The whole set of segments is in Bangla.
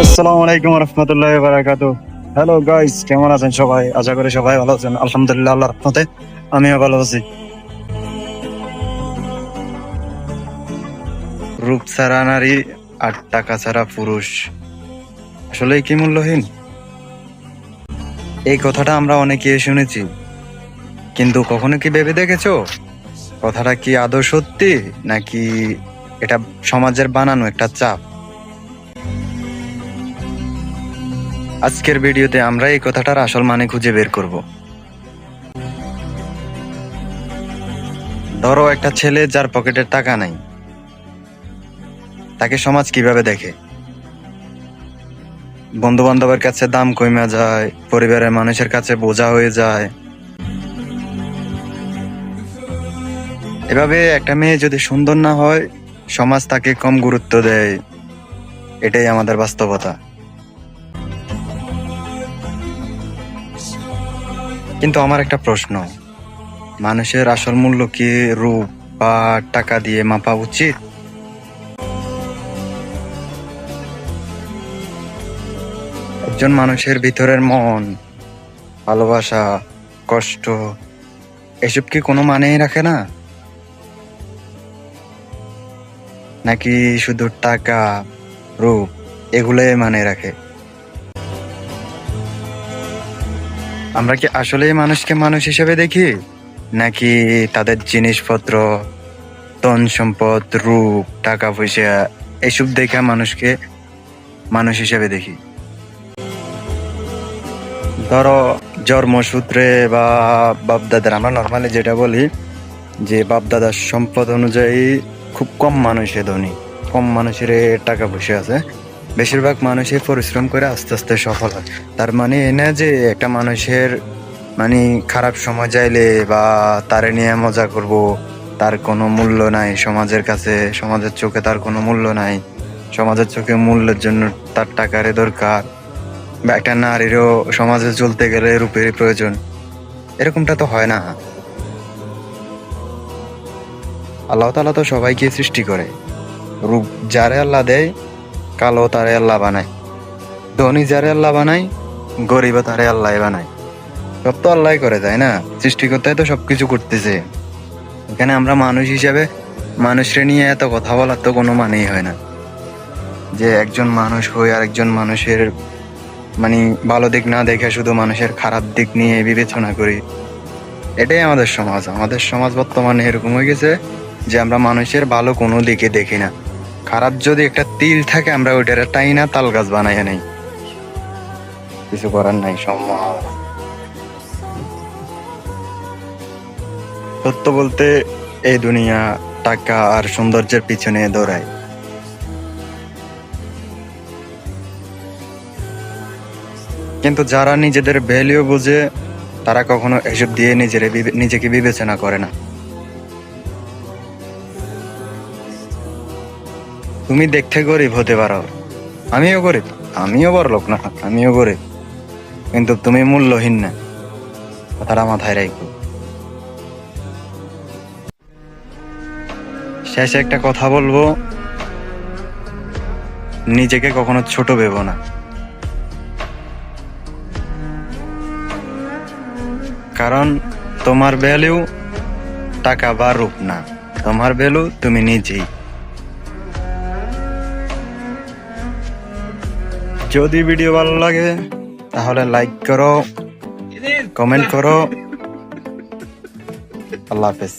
আসসালামু আলাইকুম রহমতুল্লাহ বারাকাতু। হ্যালো গাইস, কেমন আছেন সবাই? আশা করি সবাই ভালো আছেন। আলহামদুলিল্লাহ, আল্লাহর রহমতে আমিও ভালো আছি। রূপ ছাড়া নারী আর টাকা ছাড়া পুরুষ আসলে কি মূল্যহীন? এই কথাটা আমরা অনেকে শুনেছি, কিন্তু কখনো কি ভেবে দেখেছো কথাটা কি আদৌ সত্যি, নাকি এটা সমাজের বানানো একটা চাপ? আজকের ভিডিওতে আমরা এই কথাটার আসল মানে খুঁজে বের করব। ধরো একটা ছেলে যার পকেটের টাকা নাই, তাকে সমাজ কিভাবে দেখে? বন্ধু বান্ধবের কাছে দাম কমে যায়, পরিবারের মানুষের কাছে বোঝা হয়ে যায়। এভাবে একটা মেয়ে যদি সুন্দর না হয়, সমাজ তাকে কম গুরুত্ব দেয়। এটাই আমাদের বাস্তবতা। কিন্তু আমার একটা প্রশ্ন, মানুষের আসল মূল্য কি রূপ বা টাকা দিয়ে মাপা উচিত? একজন মানুষের ভিতরের মন, ভালোবাসা, কষ্ট, এসব কি কোনো মানেই রাখে না? নাকি শুধু টাকা, রূপ এগুলোই মানে রাখে? আমরা কি আসলেই মানুষকে মানুষ হিসেবে দেখি, নাকি তাদের জিনিসপত্র, ধন সম্পদ, রূপ, টাকা পয়সা এসব দেখে মানুষকে মানুষ হিসেবে দেখি? ধরো জন্মসূত্রে বা বাপদাদার, আমরা নর্মালি যেটা বলি যে বাপদাদার সম্পদ অনুযায়ী খুব কম মানুষে ধনী, কম মানুষের টাকা পয়সা আছে। বেশিরভাগ মানুষই পরিশ্রম করে আস্তে আস্তে সফল হয়। তার মানে এ না যে একটা মানুষের মানে খারাপ সময় যাইলে বা তারে নিয়ে মজা করব, তার কোনো মূল্য নাই সমাজের কাছে, সমাজের চোখে তার কোনো মূল্য নাই। সমাজের চোখে মূল্যের জন্য তার টাকারই দরকার, বা একটা নারীরও সমাজে চলতে গেলে রূপেরই প্রয়োজন। এরকমটা তো হয় না। আল্লাহ তাআলা তো সবাইকে সৃষ্টি করে, রূপ যারে আল্লাহ দেয়, কালো তারে আল্লাহ বানায়, ধনী যারে আল্লাহ বানায়, গরিব তারে আল্লাহ বানায়। সব তো আল্লাহ করে, তাই না? সৃষ্টিকর্তাই তো সবকিছু করতেছে। এখানে আমরা মানুষ হিসেবে মানুষরে নিয়ে এত কথা বলার তো কোনো মানেই হয় না। যে একজন মানুষ হয়ে আর একজন মানুষের মানে ভালো দিক না দেখে শুধু মানুষের খারাপ দিক নিয়ে বিবেচনা করি, এটাই আমাদের সমাজ। আমাদের সমাজ বর্তমানে এরকম হয়ে গেছে যে আমরা মানুষের ভালো কোনো দিকে দেখি না। খারাপ যদি একটা তিল থাকে, আমরা ওইটার টাই না তাল গাছ বানাইয়া নেই। কিছু করার নাই, সমাজ। সত্য বলতে এই দুনিয়া টাকা আর সৌন্দর্যের পিছনে দৌড়ায়, কিন্তু যারা নিজেদের ভ্যালু বোঝে তারা কখনো এসব দিয়ে নিজেকে বিবেচনা করে না। তুমি দেখতে গরিব হতে পারো, আমিও গরিব, আমিও বড়লোক না, আমিও গরিব, কিন্তু তুমি মূল্যহীন না। কথাটা মাথায় রাখো। শেষে একটা কথা বলবো, নিজেকে কখনো ছোট ভেবো না। কারণ তোমার ভ্যালু টাকা বা রূপ না, তোমার ভ্যালু তুমি নিজেই। যদি ভিডিও ভালো লাগে তাহলে লাইক করো, কমেন্ট করো। আল্লাহ হাফেজ।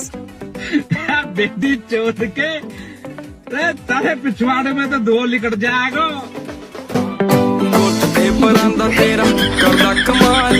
बेटी चोद के तारे पिछवाड़े में तो धो लिकट जाएगा। कोट ते परांदा तेरा करदा कमाल